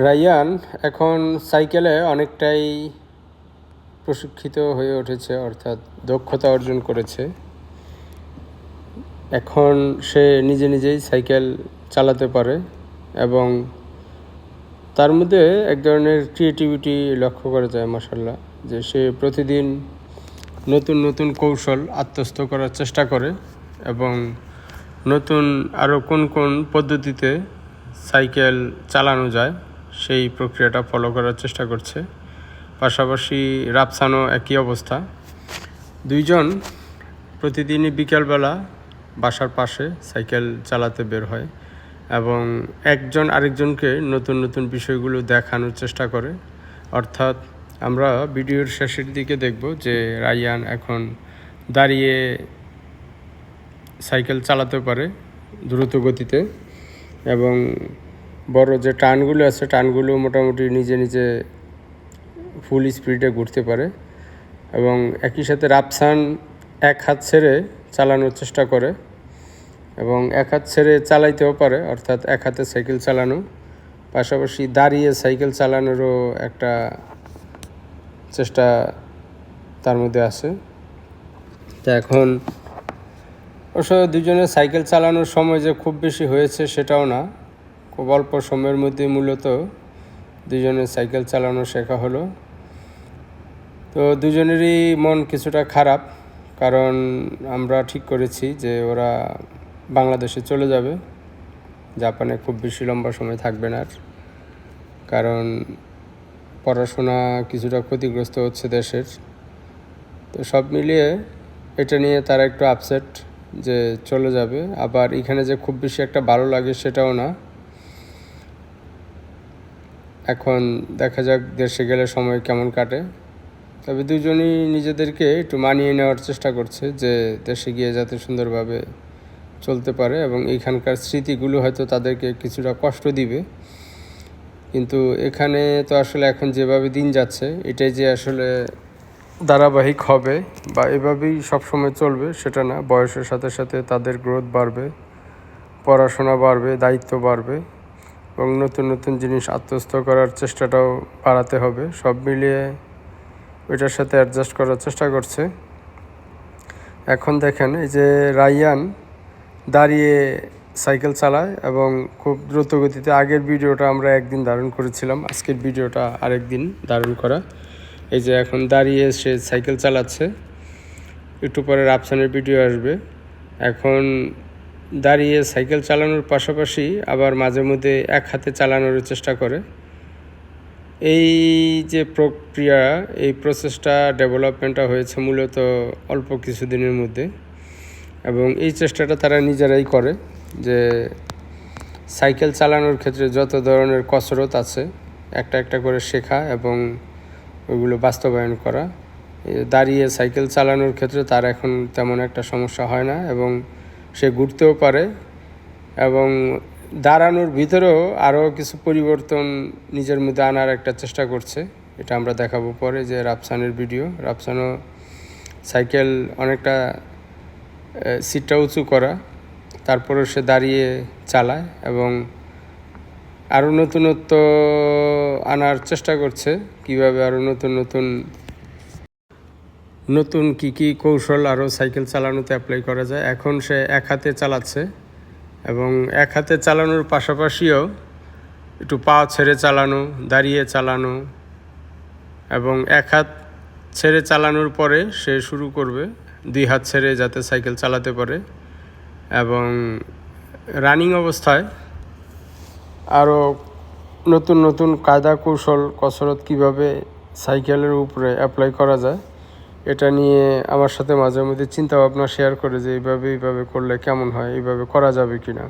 Ryan এখন সাইকেলে অনেকটাই প্রশিক্ষিত হয়ে উঠেছে, অর্থাৎ দক্ষতা অর্জন করেছে। এখন সে নিজে নিজেই সাইকেল চালাতে পারে এবং তার মধ্যে এক ধরনের ক্রিয়েটিভিটি লক্ষ্য করা যায় মাশাআল্লাহ, যে সে প্রতিদিন নতুন নতুন কৌশল আত্মস্থ করার চেষ্টা করে এবং নতুন আরও কোন কোন পদ্ধতিতে সাইকেল চালানো যায় সেই প্রক্রিয়াটা ফলো করার চেষ্টা করছে। পাশাপাশি রাফসানও একই অবস্থা। দুইজন প্রতিদিনই বিকেলবেলা বাসার পাশে সাইকেল চালাতে বের হয় এবং একজন আরেকজনকে নতুন নতুন বিষয়গুলো দেখানোর চেষ্টা করে। অর্থাৎ আমরা ভিডিওর শেষের দিকে দেখব যে রায়ান এখন দাঁড়িয়ে সাইকেল চালাতে পারে দ্রুত গতিতে এবং বড় যে টার্নগুলো আছে টার্নগুলো মোটামুটি নিজে নিজে ফুল স্পিডে ঘুরতে পারে এবং একই সাথে রাফসান এক হাত ছেড়ে চালানোর চেষ্টা করে এবং এক হাত ছেড়ে চালাইতেও পারে, অর্থাৎ এক হাতে সাইকেল চালানো, পাশাপাশি দাঁড়িয়ে সাইকেল চালানোরও একটা চেষ্টা তার মধ্যে আছে। তা এখন অবশ্য দুজনের সাইকেল চালানোর সময় যে খুব বেশি হয়েছে সেটাও না, খুব অল্প সময়ের মধ্যে মূলত দুজনের সাইকেল চালানো শেখা হলো। তো দুজনেরই মন কিছুটা খারাপ, কারণ আমরা ঠিক করেছি যে ওরা বাংলাদেশে চলে যাবে, জাপানে খুব বেশি লম্বা সময় থাকবে না, কারণ পড়াশোনা কিছুটা ক্ষতিগ্রস্ত হচ্ছে দেশের। তো সব মিলিয়ে এটা নিয়ে তারা একটু আপসেট যে চলে যাবে। আবার এখানে যে খুব বেশি একটা ভালো লাগে সেটাও না। এখন দেখা যাক দেশে গেলে সময় কেমন কাটে। তবে দুজনই নিজেদেরকে একটু মানিয়ে নেওয়ার চেষ্টা করছে যে দেশে গিয়ে যাতে সুন্দরভাবে চলতে পারে এবং এইখানকার স্মৃতিগুলো হয়তো তাদেরকে কিছুটা কষ্ট দিবে, কিন্তু এখানে তো আসলে এখন যেভাবে দিন যাচ্ছে এটাই যে আসলে ধারাবাহিক হবে বা এভাবেই সবসময় চলবে সেটা না। বয়সের সাথে সাথে তাদের গ্রোথ বাড়বে, পড়াশোনা বাড়বে, দায়িত্ব বাড়বে এবং নতুন নতুন জিনিস আত্মস্থ করার চেষ্টাটাও বাড়াতে হবে। সব মিলিয়ে ওইটার সাথে অ্যাডজাস্ট করার চেষ্টা করছে। এখন দেখেন এই যে রায়ান দাঁড়িয়ে সাইকেল চালায় এবং খুব দ্রুত গতিতে। আগের ভিডিওটা আমরা একদিন ধারণ করেছিলাম, আজকের ভিডিওটা আরেক দিন ধারণ করা। এই যে এখন দাঁড়িয়ে সে সাইকেল চালাচ্ছে, একটু পরে রাফসানের ভিডিও আসবে। এখন দাঁড়িয়ে সাইকেল চালানোর পাশাপাশি আবার মাঝে মধ্যে এক হাতে চালানোর চেষ্টা করে। এই যে প্রক্রিয়া, এই প্রসেসটা ডেভেলপমেন্টটা হয়েছে মূলত অল্প কিছুদিনের মধ্যে এবং এই চেষ্টাটা তারা নিজেরাই করে যে সাইকেল চালানোর ক্ষেত্রে যত ধরনের কসরত আছে একটা একটা করে শেখা এবং ওইগুলো বাস্তবায়ন করা। দাঁড়িয়ে সাইকেল চালানোর ক্ষেত্রে তার এখন তেমন একটা সমস্যা হয় না এবং সে ঘুরতেও পারে এবং দাঁড়ানোর ভিতরেও আরও কিছু পরিবর্তন নিজের মধ্যে আনার একটা চেষ্টা করছে। এটা আমরা দেখাবো পরে যে রাফসানের ভিডিও। রাফসানও সাইকেল অনেকটা সিটটা উঁচু করা, তারপরেও সে দাঁড়িয়ে চালায় এবং আরও নতুনত্ব আনার চেষ্টা করছে, কিভাবে আরও নতুন কী কৌশল আরও সাইকেল চালানোতে অ্যাপ্লাই করা যায়। এখন সে এক হাতে চালাচ্ছে এবং এক হাতে চালানোর পাশাপাশিও একটু পা ছেড়ে চালানো, দাঁড়িয়ে চালানো এবং এক হাত ছেড়ে চালানোর পরে সে শুরু করবে দুই হাত ছেড়ে যাতে সাইকেল চালাতে পারে এবং রানিং অবস্থায় আরও নতুন নতুন কায়দা কৌশল কসরত কিভাবে সাইকেলের উপরে অ্যাপ্লাই করা যায় এটা নিয়ে আমার সাথে মাঝে মধ্যে চিন্তাভাবনা শেয়ার করে যে এইভাবে করলে কেমন হয়, এইভাবে করা যাবে কি না।